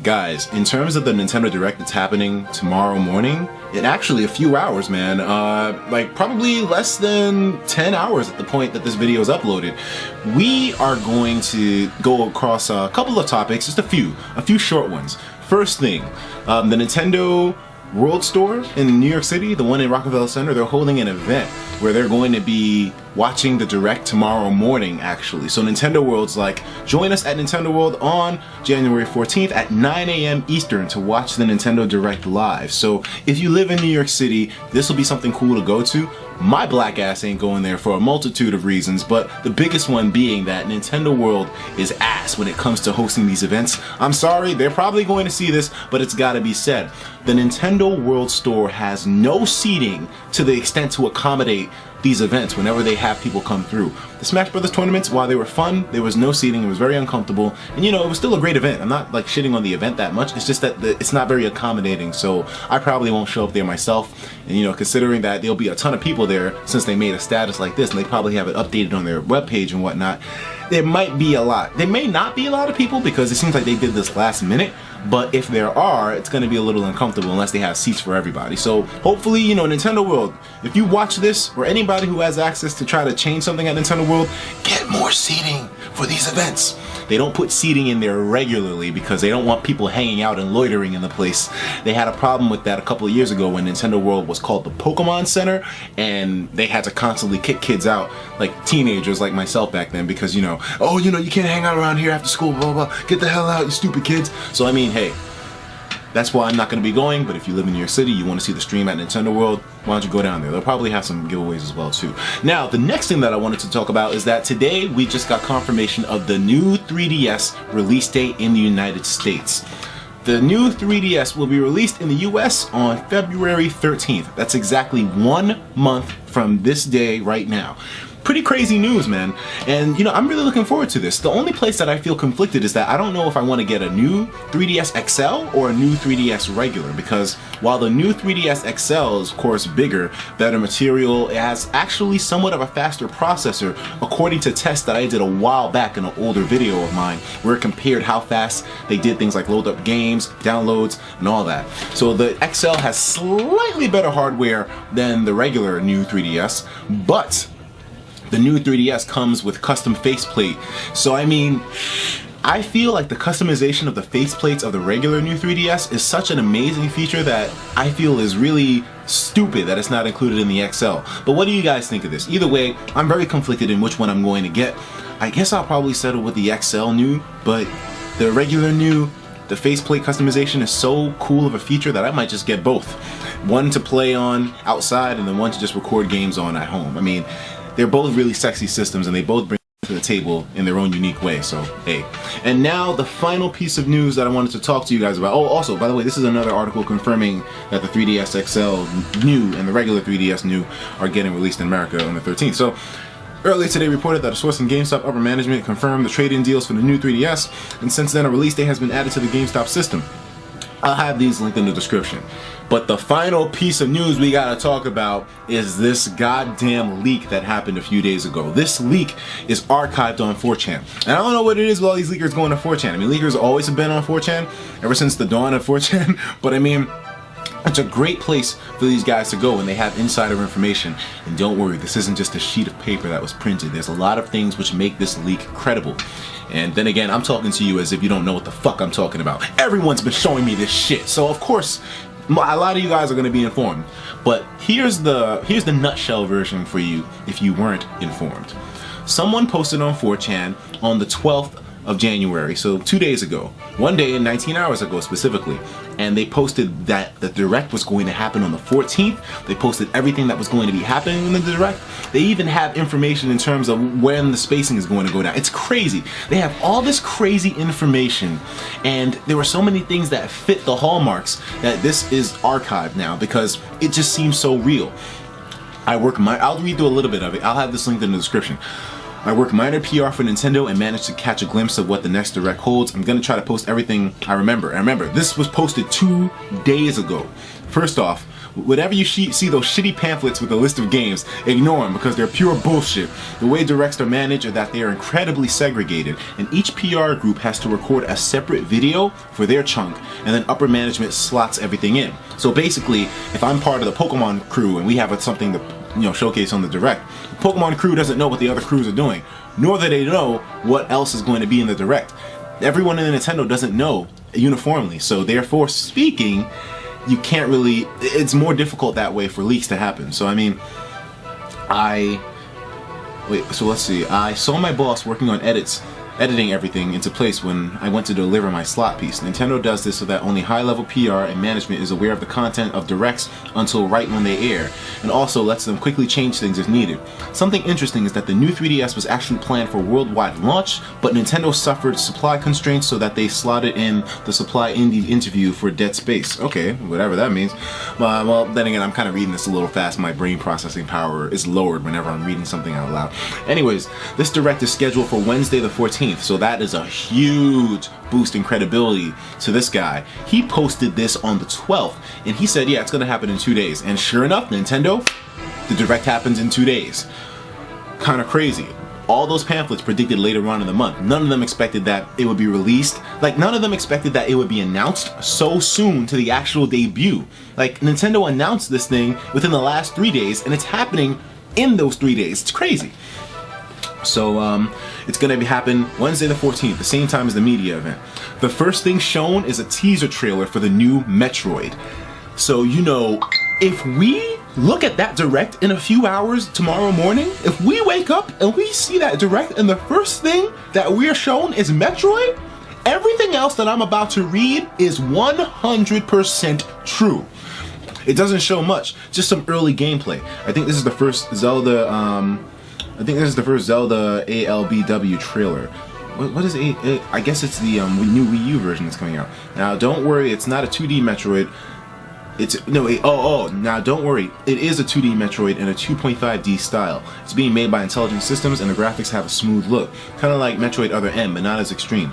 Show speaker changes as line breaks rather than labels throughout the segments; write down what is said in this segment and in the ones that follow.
Guys, in terms of the Nintendo Direct that's happening tomorrow morning, in actually a few hours, man, like probably less than 10 hours at the point that this video is uploaded, we are going to go across a couple of topics, just a few short ones. First thing, the Nintendo World Store in New York City, the one in Rockefeller Center, they're holding an event where they're going to be watching the Direct tomorrow morning, actually. So Nintendo World's like, join us at Nintendo World on January 14th at 9 a.m. Eastern to watch the Nintendo Direct live. So if you live in New York City, this will be something cool to go to. My black ass ain't going there for a multitude of reasons, but the biggest one being that Nintendo World is ass when it comes to hosting these events. I'm sorry, they're probably going to see this, but it's gotta be said. The Nintendo World Store has no seating to the extent to accommodate these events whenever they have people come through. The Smash Brothers tournaments, while they were fun, there was no seating, it was very uncomfortable, and you know, it was still a great event. I'm not like shitting on the event that much, it's just that it's not very accommodating, so I probably won't show up there myself. And you know, considering that there'll be a ton of people there since they made a status like this and they probably have it updated on their webpage and whatnot, there might be a lot. There may not be a lot of people because it seems like they did this last minute, but if there are, it's going to be a little uncomfortable unless they have seats for everybody. So hopefully, you know, Nintendo World, if you watch this, or anybody who has access to try to change something at Nintendo World, get more seating for these events. They don't put seating in there regularly because they don't want people hanging out and loitering in the place. They had a problem with that a couple of years ago when Nintendo World was called the Pokemon Center, and they had to constantly kick kids out, like teenagers like myself back then, because, you know, oh, you know, you can't hang out around here after school, blah, blah, blah. Get the hell out, you stupid kids. So, I mean, hey, that's why I'm not going to be going, but if you live in New York City, you want to see the stream at Nintendo World, why don't you go down there? They'll probably have some giveaways as well, too. Now, the next thing that I wanted to talk about is that today we just got confirmation of the new 3DS release date in the United States. The new 3DS will be released in the US on February 13th. That's exactly 1 month from this day right now. Pretty crazy news, man. And you know, I'm really looking forward to this. The only place that I feel conflicted is that I don't know if I want to get a new 3DS XL or a new 3DS regular, because while the new 3DS XL is of course bigger, better material, it has actually somewhat of a faster processor according to tests that I did a while back in an older video of mine where it compared how fast they did things like load up games, downloads, and all that. So the XL has slightly better hardware than the regular new 3DS, but the new 3DS comes with custom faceplate. So I mean, I feel like the customization of the faceplates of the regular new 3DS is such an amazing feature that I feel is really stupid that it's not included in the XL. But what do you guys think of this? Either way, I'm very conflicted in which one I'm going to get. I guess I'll probably settle with the XL new, but the regular new, the faceplate customization is so cool of a feature that I might just get both. One to play on outside and then one to just record games on at home. I mean, they're both really sexy systems and they both bring to the table in their own unique way, so hey. And now the final piece of news that I wanted to talk to you guys about. Oh, also, by the way, this is another article confirming that the 3DS XL new and the regular 3DS new are getting released in America on the 13th. So earlier today reported that a source in GameStop upper management confirmed the trade-in deals for the new 3DS, and since then a release date has been added to the GameStop system. I'll have these linked in the description. But the final piece of news we gotta talk about is this goddamn leak that happened a few days ago. This leak is archived on 4chan. And I don't know what it is with all these leakers going to 4chan. I mean, leakers always have been on 4chan, ever since the dawn of 4chan. But I mean, it's a great place for these guys to go when they have insider information. And don't worry, this isn't just a sheet of paper that was printed. There's a lot of things which make this leak credible. And then again, I'm talking to you as if you don't know what the fuck I'm talking about. Everyone's been showing me this shit. So of course, a lot of you guys are going to be informed. But here's the nutshell version for you if you weren't informed. Someone posted on 4chan on the 12th of January, so 2 days ago, 1 day and 19 hours ago specifically, and they posted that the Direct was going to happen on the 14th. They posted everything that was going to be happening in the Direct. They even have information in terms of when the spacing is going to go down. It's crazy. They have all this crazy information, and there were so many things that fit the hallmarks that this is archived now because it just seems so real. I'll read through a little bit of it. I'll have this linked in the description. I work minor PR for Nintendo and managed to catch a glimpse of what the next Direct holds. I'm gonna try to post everything I remember. And remember, this was posted 2 days ago. First off, Whatever you see those shitty pamphlets with a list of games, ignore them because they're pure bullshit. The way directs are managed are that they are incredibly segregated, and each PR group has to record a separate video for their chunk, and then upper management slots everything in. So basically, if I'm part of the Pokemon crew and we have something to showcase on the direct, the Pokemon crew doesn't know what the other crews are doing, nor do they know what else is going to be in the direct. Everyone in Nintendo doesn't know uniformly, so therefore speaking, you can't really, it's more difficult that way for leaks to happen. So I mean, let's see, I saw my boss working on editing everything into place when I went to deliver my slot piece. Nintendo does this so that only high-level PR and management is aware of the content of directs until right when they air, and also lets them quickly change things if needed. Something interesting is that the new 3DS was actually planned for worldwide launch, but Nintendo suffered supply constraints so that they slotted in the Supply Indie interview for Dead Space. Okay, whatever that means. Well, then again, I'm kind of reading this a little fast. My brain processing power is lowered whenever I'm reading something out loud. Anyways, this direct is scheduled for Wednesday the 14th. So that is a huge boost in credibility to this guy. He posted this on the 12th, and he said, yeah, it's gonna happen in 2 days. And sure enough, Nintendo, the direct happens in 2 days. Kind of crazy. All those pamphlets predicted later on in the month. None of them expected that it would be released. Like, none of them expected that it would be announced so soon to the actual debut. Like, Nintendo announced this thing within the last 3 days, and it's happening in those 3 days. It's crazy. So, it's gonna happen Wednesday the 14th, the same time as the media event. The first thing shown is a teaser trailer for the new Metroid. So, if we look at that direct in a few hours tomorrow morning, if we wake up and we see that direct and the first thing that we're shown is Metroid, everything else that I'm about to read is 100% true. It doesn't show much, just some early gameplay. I think this is the first Zelda, ALBW trailer. What is I guess it's the new Wii U version that's coming out. Now, don't worry, it's not a 2D Metroid. Now don't worry, it is a 2D Metroid in a 2.5D style. It's being made by Intelligent Systems, and the graphics have a smooth look, kind of like Metroid Other M, but not as extreme.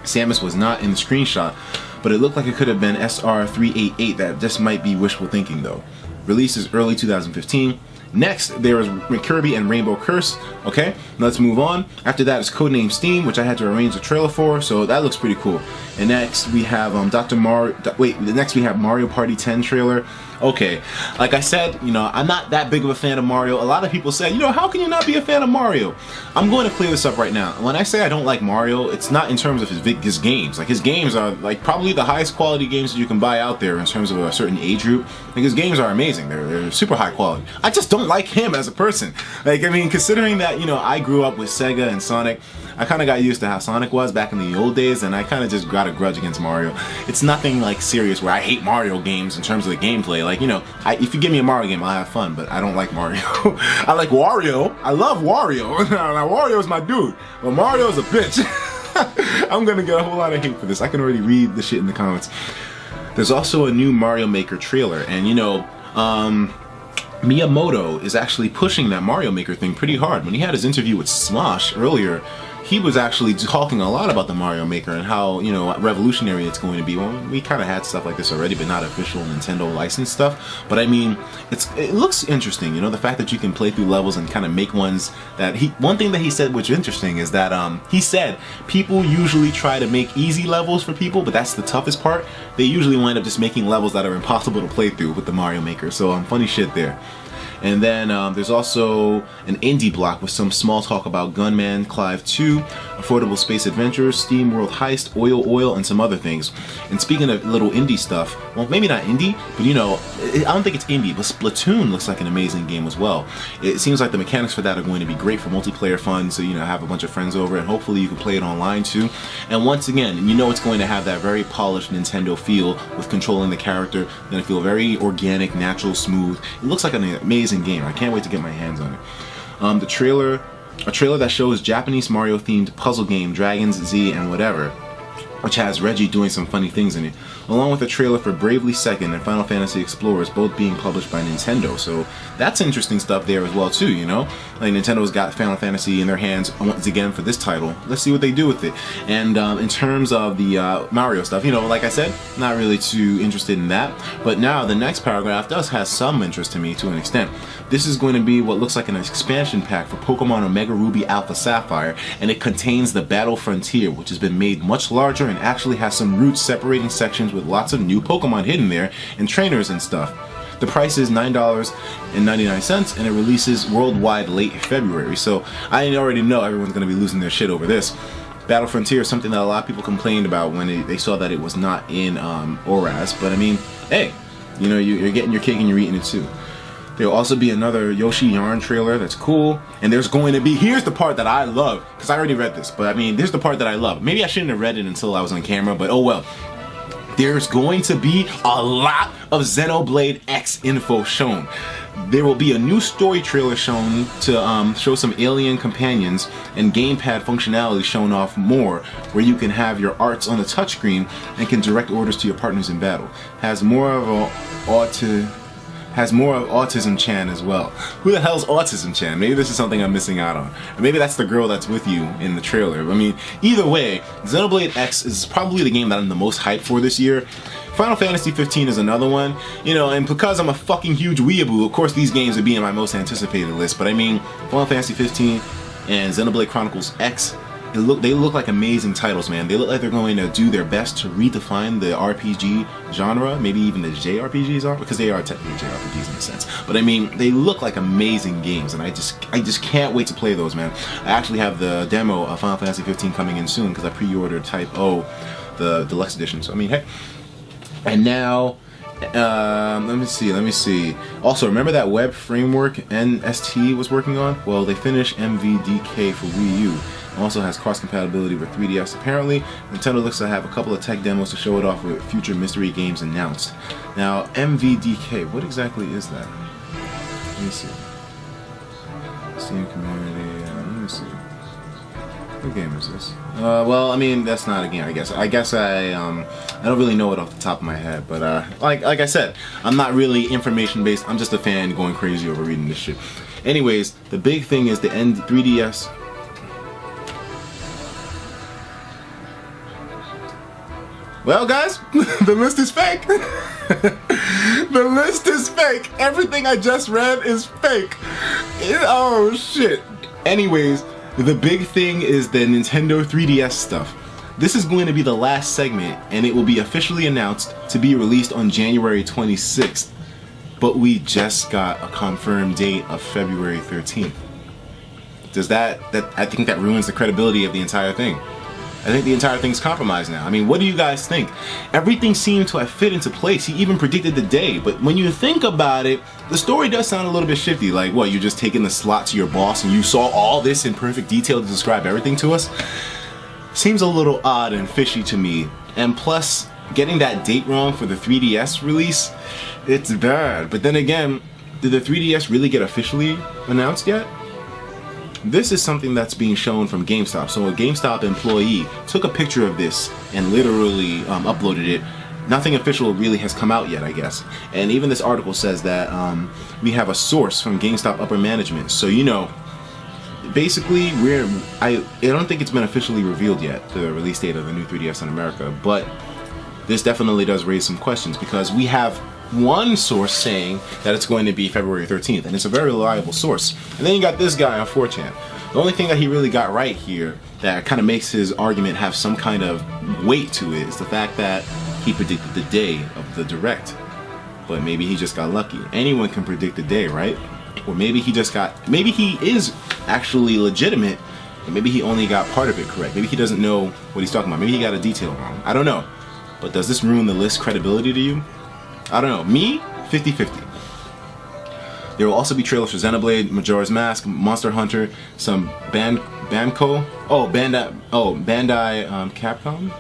Samus was not in the screenshot, but it looked like it could have been SR388. That just might be wishful thinking though. Release is early 2015. Next, there is Kirby and Rainbow Curse. Okay, let's move on. After that is Codename Steam, which I had to arrange a trailer for, so that looks pretty cool. And next we have next we have Mario Party 10 trailer. Okay, like I said, I'm not that big of a fan of Mario. A lot of people say, how can you not be a fan of Mario? I'm going to clear this up right now. When I say I don't like Mario, it's not in terms of his games. Like, his games are like probably the highest quality games that you can buy out there in terms of a certain age group. Like, his games are amazing. They're super high quality. I just don't like him as a person. Like, I mean, considering that, I grew up with Sega and Sonic, I kind of got used to how Sonic was back in the old days, and I kind of just got a grudge against Mario. It's nothing like serious where I hate Mario games in terms of the gameplay. Like, if you give me a Mario game, I'll have fun, but I don't like Mario. I like Wario. I love Wario. Now, Wario's my dude, but Mario's a bitch. I'm gonna get a whole lot of hate for this. I can already read the shit in the comments. There's also a new Mario Maker trailer, and Miyamoto is actually pushing that Mario Maker thing pretty hard. When he had his interview with Smosh earlier, he was actually talking a lot about the Mario Maker and how, revolutionary it's going to be. Well, we kind of had stuff like this already, but not official Nintendo licensed stuff. But I mean, it looks interesting, the fact that you can play through levels and kind of make ones that one thing that he said which is interesting is that he said people usually try to make easy levels for people, but that's the toughest part. They usually wind up just making levels that are impossible to play through with the Mario Maker. So funny shit there. And then there's also an indie block with some small talk about Gunman Clive 2, Affordable Space Adventures, Steam World Heist, Oil, and some other things. And speaking of little indie stuff, well, maybe not indie, but I don't think it's indie, but Splatoon looks like an amazing game as well. It seems like the mechanics for that are going to be great for multiplayer fun, so have a bunch of friends over, and hopefully you can play it online too. And once again, it's going to have that very polished Nintendo feel with controlling the character. It's going to feel very organic, natural, smooth. It looks like an amazing game. I can't wait to get my hands on it. A trailer that shows Japanese Mario themed puzzle game Dragons Z and whatever. which has Reggie doing some funny things in it, along with a trailer for Bravely Second and Final Fantasy Explorers, both being published by Nintendo. So that's interesting stuff there as well too, you know? Like Nintendo's got Final Fantasy in their hands once again for this title. Let's see what they do with it. And in terms of the Mario stuff, you know, like I said, not really too interested in that. But now the next paragraph does have some interest to me to an extent. This is going to be what looks like an expansion pack for Pokemon Omega Ruby Alpha Sapphire, and it contains the Battle Frontier, which has been made much larger and actually has some route separating sections with lots of new Pokemon hidden there and trainers and stuff. The price is $9.99 and it releases worldwide late February, so I already know everyone's going to be losing their shit over this. Battle Frontier is something that a lot of people complained about when they saw that it was not in ORAS, but I mean, hey, you know, you're getting your cake and you're eating it too. There'll also be another Yoshi Yarn trailer that's cool, and there's going to be, here's the part that I love, because I already read this, but I mean, there's the part that I love. Maybe I shouldn't have read it until I was on camera, but oh well. There's going to be a lot of Xenoblade X info shown. There will be a new story trailer shown to show some alien companions, and gamepad functionality shown off more, where you can have your arts on the touchscreen and can direct orders to your partners in battle. Has more of Autism-chan as well. Who the hell's Autism-chan? Maybe this is something I'm missing out on. Or maybe that's the girl that's with you in the trailer. I mean, either way, Xenoblade X is probably the game that I'm the most hyped for this year. Final Fantasy 15 is another one, you know, and because I'm a fucking huge weeaboo, of course these games would be in my most anticipated list, but I mean, Final Fantasy 15 and Xenoblade Chronicles X, they look like amazing titles, man. They look like they're going to do their best to redefine the RPG genre, maybe even the JRPGs are, because they are technically JRPGs in a sense. But I mean, they look like amazing games, and I just can't wait to play those, man. I actually have the demo of Final Fantasy 15 coming in soon because I pre-ordered Type O, the deluxe edition. So I mean, hey. And now, let me see. Also, remember that web framework NST was working on? Well, they finished MVDK for Wii U. Also has cross compatibility with 3DS apparently. Nintendo looks to have a couple of tech demos to show it off with future mystery games announced. Now, MVDK, what exactly is that? Let me see. Steam community, let me see. What game is this? Well, I mean, that's not a game, I guess. I don't really know it off the top of my head, but like I said, I'm not really information based. I'm just a fan going crazy over reading this shit. Anyways, the big thing is the 3DS. Well, guys, the list is fake. The list is fake. Everything I just read is fake. Oh, shit. Anyways, the big thing is the Nintendo 3DS stuff. This is going to be the last segment, and it will be officially announced to be released on January 26th. But we just got a confirmed date of February 13th. Does I think that ruins the credibility of the entire thing. I think the entire thing's compromised now. I mean, what do you guys think? Everything seemed to have fit into place. He even predicted the day, but when you think about it, the story does sound a little bit shifty. Like, what, you just taking the slot to your boss and you saw all this in perfect detail to describe everything to us? Seems a little odd and fishy to me. And plus, getting that date wrong for the 3DS release, it's bad. But then again, did the 3DS really get officially announced yet? This is something that's being shown from GameStop. So a GameStop employee took a picture of this and literally uploaded it. Nothing official really has come out yet, I guess. And even this article says that we have a source from GameStop upper management. So, you know, basically I don't think it's been officially revealed yet, the release date of the new 3DS in America, but this definitely does raise some questions because we have one source saying that it's going to be February 13th, and it's a very reliable source. And then you got this guy on 4chan. The only thing that he really got right here that kind of makes his argument have some kind of weight to it is the fact that he predicted the day of the Direct. But maybe he just got lucky. Anyone can predict the day, right? Or maybe he is actually legitimate, and maybe he only got part of it correct. Maybe he doesn't know what he's talking about. Maybe he got a detail wrong. I don't know. But does this ruin the list credibility to you? I don't know. Me, 50-50. There will also be trailers for Xenoblade, Majora's Mask, Monster Hunter, some Bandai Capcom,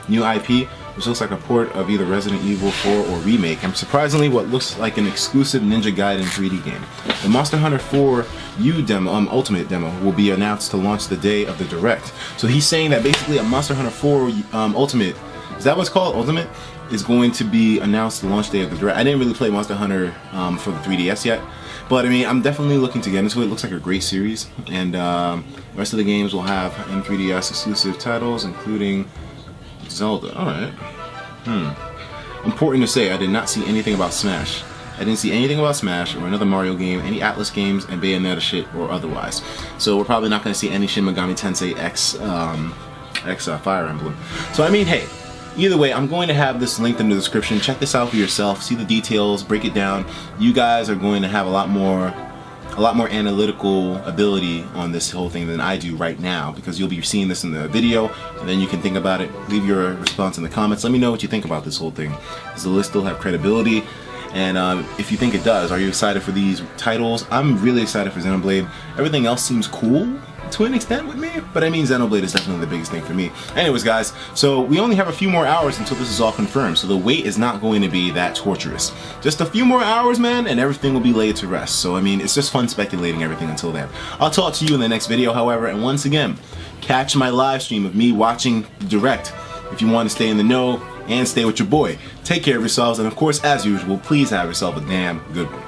new IP, which looks like a port of either Resident Evil 4 or Remake, and surprisingly what looks like an exclusive Ninja Gaiden 3D game. The Monster Hunter 4 U demo, Ultimate demo, will be announced to launch the day of the Direct. So he's saying that basically a Monster Hunter 4 Ultimate, is that what's called? Ultimate? Is going to be announced the launch day of the Direct. I didn't really play Monster Hunter for the 3DS yet, but I mean, I'm definitely looking to get into it. It looks like a great series, and the rest of the games will have M3DS exclusive titles, including Zelda. Alright. Important to say, I did not see anything about Smash. I didn't see anything about Smash or another Mario game, any Atlas games, and Bayonetta shit or otherwise. So we're probably not going to see any Shin Megami Tensei X Fire Emblem. So I mean, hey, either way, I'm going to have this linked in the description. Check this out for yourself. See the details, break it down. You guys are going to have a lot more analytical ability on this whole thing than I do right now, because you'll be seeing this in the video, and then you can think about it. Leave your response in the comments. Let me know what you think about this whole thing. Does the list still have credibility? And if you think it does, are you excited for these titles? I'm really excited for Xenoblade. Everything else seems cool to an extent with me, but I mean, Xenoblade is definitely the biggest thing for me. Anyways, guys, so we only have a few more hours until this is all confirmed, so the wait is not going to be that torturous. Just a few more hours, man, and everything will be laid to rest. So I mean, it's just fun speculating everything until then. I'll talk to you in the next video, however, and once again, catch my live stream of me watching the Direct if you want to stay in the know and stay with your boy. Take care of yourselves, and of course, as usual, please have yourself a damn good one.